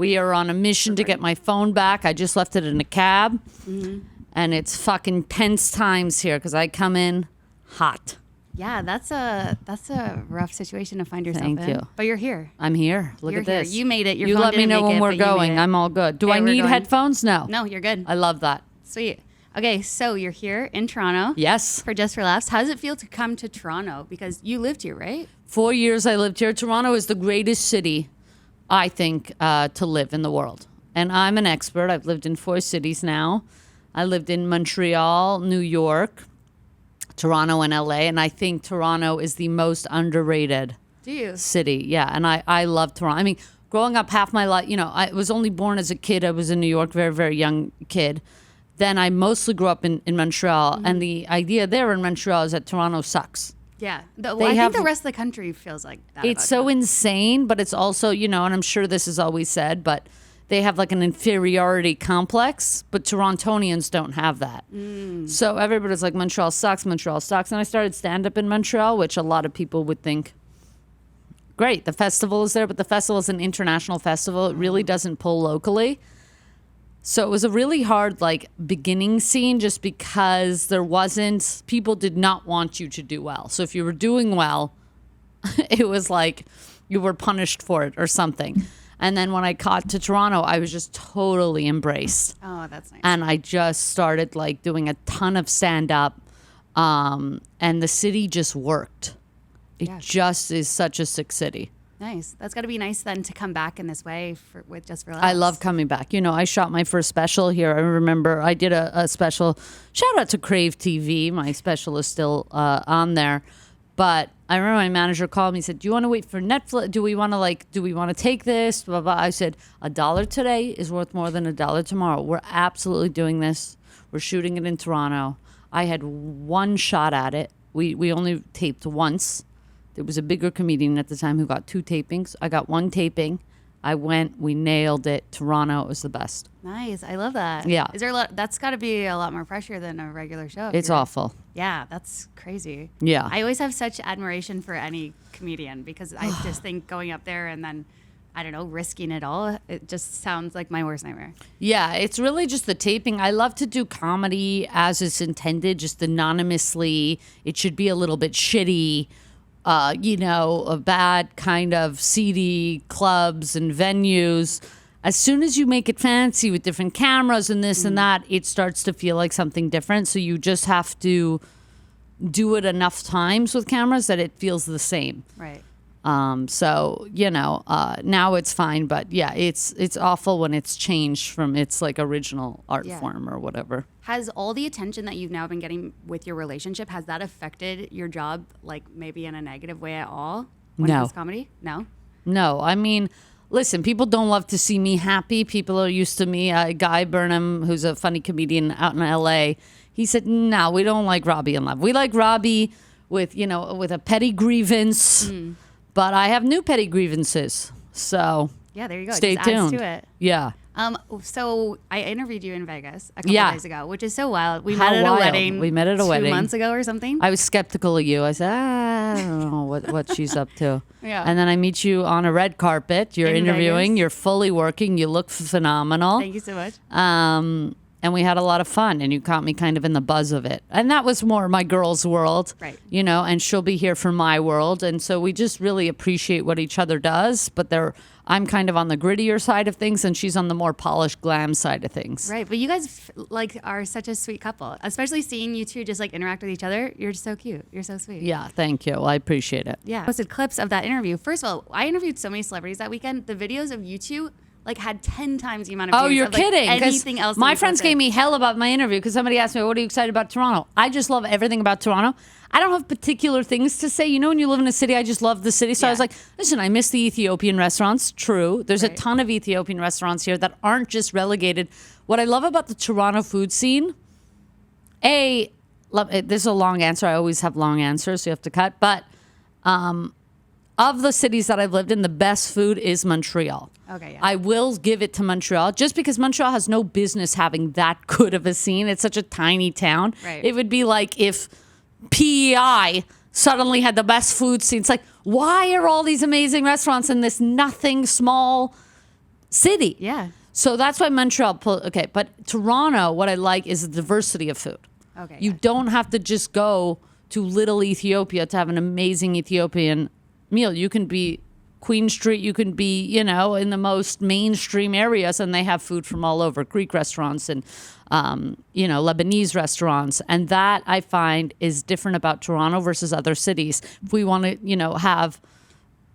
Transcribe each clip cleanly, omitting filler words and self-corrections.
We are on a mission to get my phone back. I just left it in a cab. And it's fucking tense times here because I come in hot. Yeah, that's a rough situation to find yourself in. Thank you. But you're here. I'm here. Look at this. You made it. Your you phone let me didn't know make when it, we're but you going. made it. I'm all good. Do Okay, I we're need going. headphones? No. No, you're good. I love that. Sweet. Okay, so you're here in Toronto. Yes. For Just for Laughs. How does it feel to come to Toronto? Because you lived here, right? 4 years I lived here. Toronto is the greatest city, I think, to live in the world. And I'm an expert. I've lived in 4 cities now. I lived in Montreal, New York, Toronto, and LA. And I think Toronto is the most underrated city. Yeah, and I love Toronto. I mean, growing up half my life, I was only born as a kid. I was in New York, very, very young kid. Then I mostly grew up in Montreal. And the idea there in Montreal is that Toronto sucks. Yeah. I think the rest of the country feels like that. It's so insane, but it's also, and I'm sure this is always said, but they have like an inferiority complex, but Torontonians don't have that. So everybody's like, Montreal sucks, Montreal sucks. And I started stand-up in Montreal, which a lot of people would think, great, the festival is there, but the festival is an international festival. It really doesn't pull locally. So it was a really hard beginning scene just because people did not want you to do well. So if you were doing well, it was like you were punished for it or something. And then when I got to Toronto, I was just totally embraced. Oh, that's nice. And I just started doing a ton of stand-up. And the city just worked. It just is such a sick city. Nice. That's got to be nice then to come back in this way with Just for Laughs. I love coming back. I shot my first special here. I remember I did a special. Shout out to Crave TV. My special is still on there. But I remember my manager called me and said, do you want to wait for Netflix? Do we want to take this? Blah, blah. I said, $1 today is worth more than $1 tomorrow. We're absolutely doing this. We're shooting it in Toronto. I had one shot at it. We only taped once. There was a bigger comedian at the time who got 2 tapings. I got 1 taping. I went, we nailed it. Toronto was the best. Nice. I love that. Yeah. Is there that's got to be a lot more pressure than a regular show. It's awful. Yeah, that's crazy. Yeah. I always have such admiration for any comedian because I just think going up there and then, I don't know, risking it all, it just sounds like my worst nightmare. Yeah, it's really just the taping. I love to do comedy as it's intended, just anonymously. It should be a little bit shitty. A bad kind of seedy clubs and venues. As soon as you make it fancy with different cameras and this and that, it starts to feel like something different. So you just have to do it enough times with cameras that it feels the same. Right. Now it's fine, but yeah, it's awful when it's changed from its original art form or whatever. Has all the attention that you've now been getting with your relationship, has that affected your job maybe in a negative way at all? When it comes to comedy? No. I mean, listen, people don't love to see me happy. People are used to me. Guy Burnham, who's a funny comedian out in LA, he said, no, we don't like Robby in love. We like Robby with a petty grievance. But I have new petty grievances. So yeah, there you go. Stay it just tuned. Adds to it. Yeah. So I interviewed you in Vegas a couple days ago, which is so wild. We met at a wedding. We met at a wedding 2 months ago or something. I was skeptical of you. I said, I don't know what she's up to. Yeah. And then I meet you on a red carpet. You're interviewing. Vegas. You're fully working. You look phenomenal. Thank you so much. And we had a lot of fun, and you caught me kind of in the buzz of it. And that was more my girl's world, right? And she'll be here for my world. And so we just really appreciate what each other does. But I'm kind of on the grittier side of things, and she's on the more polished glam side of things. Right. But you guys are such a sweet couple, especially seeing you two just interact with each other. You're so cute. You're so sweet. Yeah. Thank you. I appreciate it. Yeah. I posted clips of that interview. First of all, I interviewed so many celebrities that weekend. The videos of you two had 10 times the amount of views. Oh, you're kidding. Anything else. My friends gave me hell about my interview because somebody asked me, what are you excited about Toronto? I just love everything about Toronto. I don't have particular things to say. When you live in a city, I just love the city. So I was like, listen, I miss the Ethiopian restaurants. True. There's a ton of Ethiopian restaurants here that aren't just relegated. What I love about the Toronto food scene, this is a long answer. I always have long answers, so you have to cut. But of the cities that I've lived in, the best food is Montreal. Okay, yeah. I will give it to Montreal just because Montreal has no business having that good of a scene. It's such a tiny town. Right. It would be like if PEI suddenly had the best food scene. It's like, why are all these amazing restaurants in this nothing small city. Yeah. So that's why Montreal. Okay, but Toronto, what I like is the diversity of food. Okay. You don't have to just go to Little Ethiopia to have an amazing Ethiopian meal. You can be Queen Street, you can be, in the most mainstream areas, and they have food from all over, Greek restaurants and, Lebanese restaurants. And that I find is different about Toronto versus other cities. If we want to, have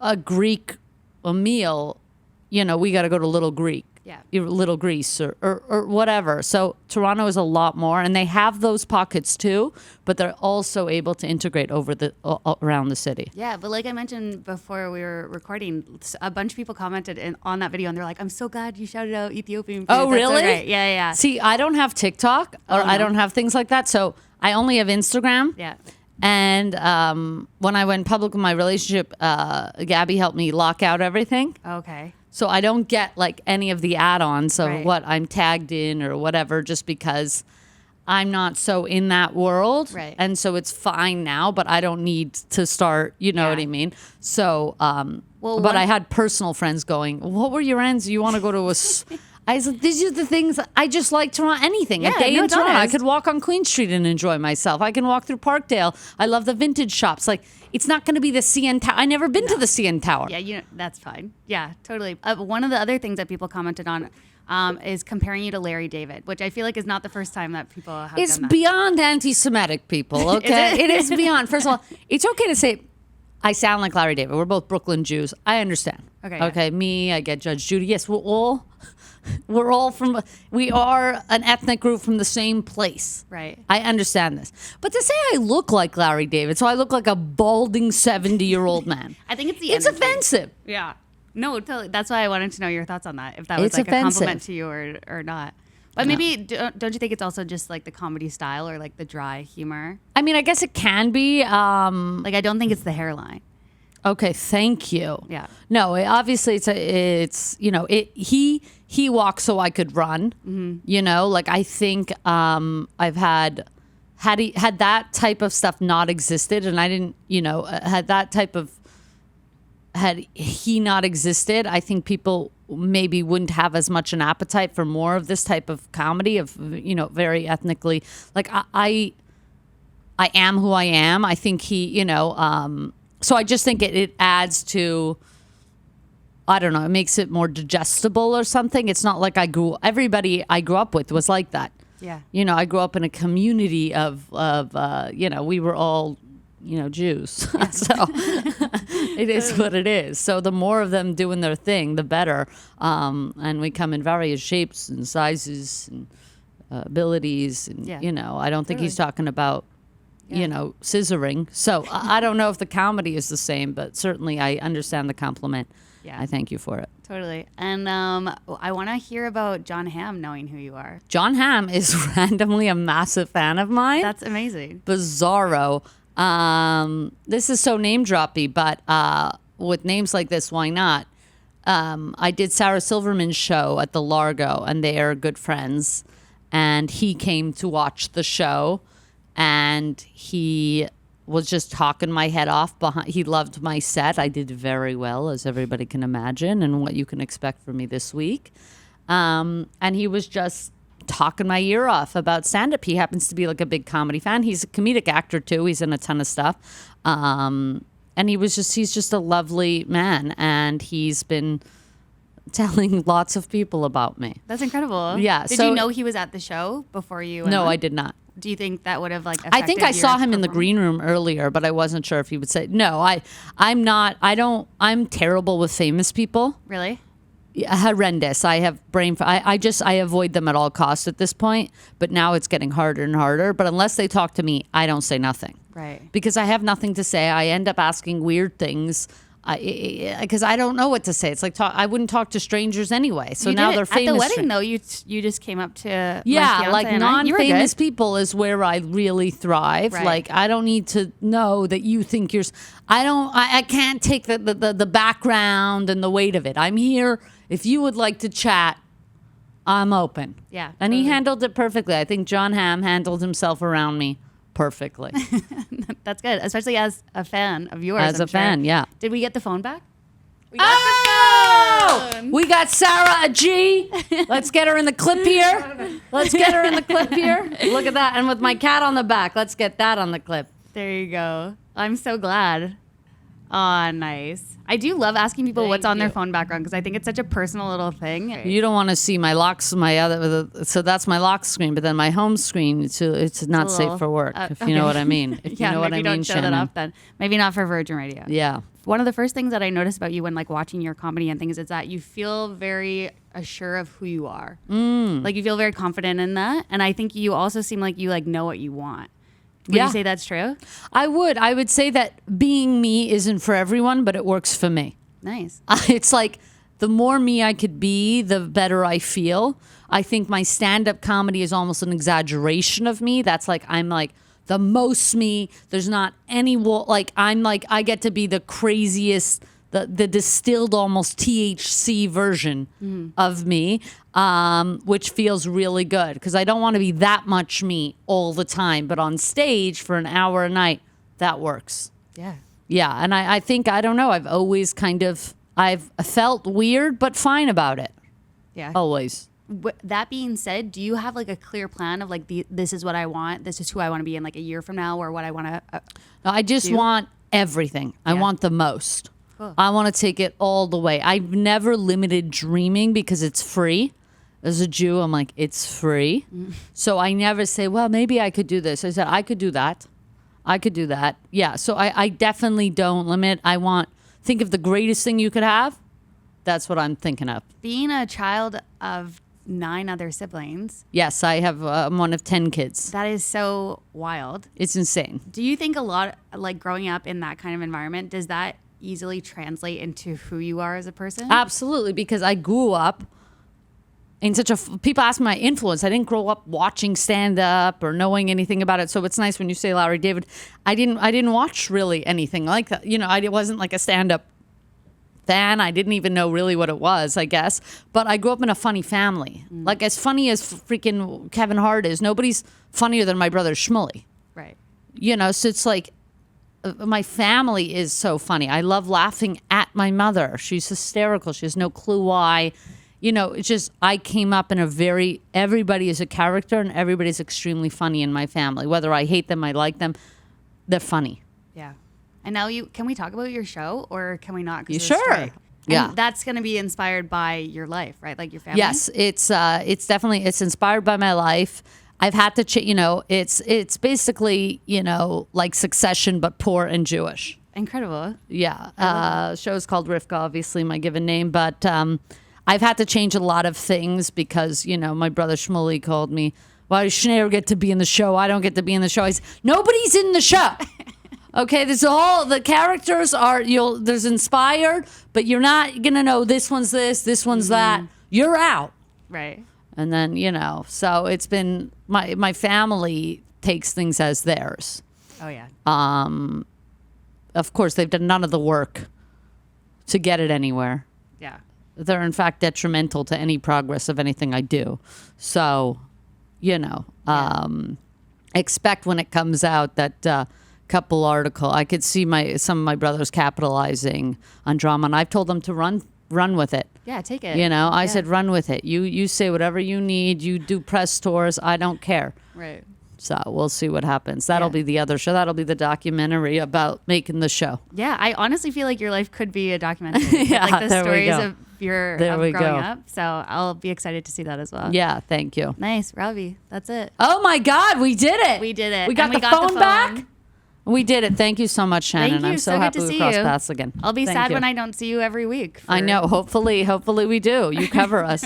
a Greek meal, we got to go to Little Greek. Yeah. Little Greece or whatever. So Toronto is a lot more, and they have those pockets too, but they're also able to integrate around the city. Yeah, but like I mentioned before we were recording, a bunch of people commented on that video, and they're like, "I'm so glad you shouted out Ethiopian food." Oh, That's so really? great." Yeah. See, I don't have TikTok or I don't have things like that, so I only have Instagram. Yeah. And when I went public with my relationship, Gabby helped me lock out everything. Okay. So I don't get like any of the add-ons of Right. what I'm tagged in or whatever, just because I'm not so in that world. Right. And so it's fine now, but I don't need to start, you know what I mean? So, but I had personal friends going, what were your ends? You want to go to I was like, these are the things, I just like Toronto, anything. Yeah, a day no, in it's Toronto, I honest. could walk on Queen Street and enjoy myself. I can walk through Parkdale. I love the vintage shops. Like, it's not going to be the CN Tower. I never been to the CN Tower. Yeah, that's fine. Yeah, totally. One of the other things that people commented on is comparing you to Larry David, which I feel like is not the first time that people have It's done that. beyond anti-Semitic, people, okay? Is it? It is beyond. First of all, it's okay to say, I sound like Larry David. We're both Brooklyn Jews. I understand. Okay, yeah. Okay, me, I get Judge Judy. Yes, we are an ethnic group from the same place. Right. I understand this. But to say I look like Larry David, so I look like a balding 70-year-old man. I think it's energy. offensive. Yeah. No, totally. That's why I wanted to know your thoughts on that. If that was It's like offensive. a compliment to you or not. But maybe don't you think it's also just like the comedy style or like the dry humor? I mean, I guess it can be. Like I don't think it's the hairline. Okay, thank you. Yeah. No, obviously he walked so I could run. Mm-hmm. Like I think I've had that type of stuff not existed, and I didn't, had he not existed, I think people maybe wouldn't have as much an appetite for more of this type of comedy of, very ethnically. Like I am who I am. I think so I just think it adds to, I don't know, it makes it more digestible or something. It's not like everybody I grew up with was like that. Yeah. I grew up in a community of we were all, Jews. So it is what it is. So the more of them doing their thing, the better. And we come in various shapes and sizes and abilities. And, I don't think he's talking about, scissoring. So I don't know if the comedy is the same, but certainly I understand the compliment. Yeah. I thank you for it. Totally. And I want to hear about Jon Hamm, knowing who you are. Jon Hamm is randomly a massive fan of mine. That's amazing. Bizarro. This is so name droppy, but with names like this, why not? I did Sarah Silverman's show at the Largo, and they are good friends. And he came to watch the show, and he was just talking my head off. He loved my set. I did very well, as everybody can imagine, and what you can expect from me this week. And he was just talking my ear off about stand-up. He happens to be like a big comedy fan. He's a comedic actor too. He's in a ton of stuff. And he's just a lovely man. And he's been telling lots of people about me. That's incredible. Yeah. Did you know he was at the show before you went No, on? I did not. Do you think that would have like affected I think I saw him in the performance? green room earlier, but I wasn't sure if he would say, no, I'm terrible with famous people. Really? Yeah, horrendous. I have I avoid them at all costs at this point, but now it's getting harder and harder. But unless they talk to me, I don't say nothing. Right. Because I have nothing to say. I end up asking weird things because I don't know what to say. It's like I wouldn't talk to strangers anyway. So You now did. they're famous. At the wedding, though, you just came up to my yeah, fiance like and I. You were non-famous good. people is where I really thrive. Right. Like I don't need to know that you think you're. I can't take the background and the weight of it. I'm here. If you would like to chat, I'm open. Yeah, And he totally. handled it perfectly. I think Jon Hamm handled himself around me perfectly. That's good, especially as a fan of yours. As I'm a fan, sure. yeah. Did we get the phone back? We Oh! go. We got Sarah a G. Let's get her in the clip here. Look at that. And with my cat on the back, let's get that on the clip. There you go. I'm so glad. Oh, nice. I do love asking people what's on their phone background because I think it's such a personal little thing. You don't want to see my locks, so that's my lock screen, but then my home screen, it's not safe for work, if you know what I mean. If you know what I mean, don't show Shannon. that up then. Maybe not for Virgin Radio. Yeah. One of the first things that I noticed about you when like watching your comedy and things is that you feel very assured of who you are. Like you feel very confident in that. And I think you also seem like you like know what you want. Would you say that's true? I would say that being me isn't for everyone, but it works for me. Nice. It's like the more me I could be, the better I feel. I think my stand-up comedy is almost an exaggeration of me. That's like, I'm like the most me. There's not any, I get to be the craziest, the distilled almost THC version of me, which feels really good because I don't want to be that much me all the time. But on stage for an hour a night, that works. Yeah. Yeah. And I think, I don't know, I've always I've felt weird, but fine about it. Yeah. Always. That being said, do you have like a clear plan of like, this is what I want, this is who I want to be in like a year from now or what I want to I just want everything. I want the most. Cool. I want to take it all the way. I've never limited dreaming because it's free. As a Jew, I'm like, it's free. So I never say, well, maybe I could do this. I said, I could do that. I could do that. Yeah. So I definitely don't limit. Think of the greatest thing you could have. That's what I'm thinking of. Being a child of 9 other siblings. Yes, I have I'm one of 10 kids. That is so wild. It's insane. Do you think a lot, like growing up in that kind of environment, does that easily translate into who you are as a person? Absolutely, because I grew up in people ask me my influence. I didn't grow up watching stand up or knowing anything about it. So it's nice when you say Larry David. I didn't watch really anything like that. You know, I wasn't like a stand up fan. I didn't even know really what it was, I guess. But I grew up in a funny family. Like as funny as freaking Kevin Hart is, nobody's funnier than my brother Shmuley. Right. You know, so it's like my family is so funny. I love laughing at my mother. She's hysterical. She has no clue why. You know, it's just I came up in everybody is a character and everybody's extremely funny in my family. Whether I hate them, I like them, they're funny. Yeah. And now can we talk about your show or can we not? You sure? And yeah. That's going to be inspired by your life, right? Like your family? Yes, it's definitely, it's inspired by my life. I've had to, it's basically, like Succession, but poor and Jewish. Incredible. Yeah. Show's called Rivka, obviously my given name, but I've had to change a lot of things because, my brother Shmuley called me, why does Schneider get to be in the show? I don't get to be in the show. Nobody's in the show. Okay, the characters there's inspired, but you're not going to know this one's this one's that. You're out. Right. And then, so it's been, my family takes things as theirs. Oh, yeah. Of course, they've done none of the work to get it anywhere. Yeah. They're, in fact, detrimental to any progress of anything I do. So, expect when it comes out that couple article, I could see some of my brothers capitalizing on drama, and I've told them to run with it. Yeah, take it. I said, run with it. You say whatever you need. You do press tours. I don't care. Right. So we'll see what happens. That'll be the other show. That'll be the documentary about making the show. Yeah, I honestly feel like your life could be a documentary. Yeah, like the there we stories go. of your There we growing go. up. So I'll be excited to see that as well. Yeah, thank you. Nice, Robby. That's it. Oh my God, we did it. We did it. We got, And the phone back. We did it. Thank you so much, Shannon. Thank you. I'm so good happy to we see crossed you. paths again. I'll be Thank sad you. when I don't see you every week. I know. Hopefully we do. You cover us.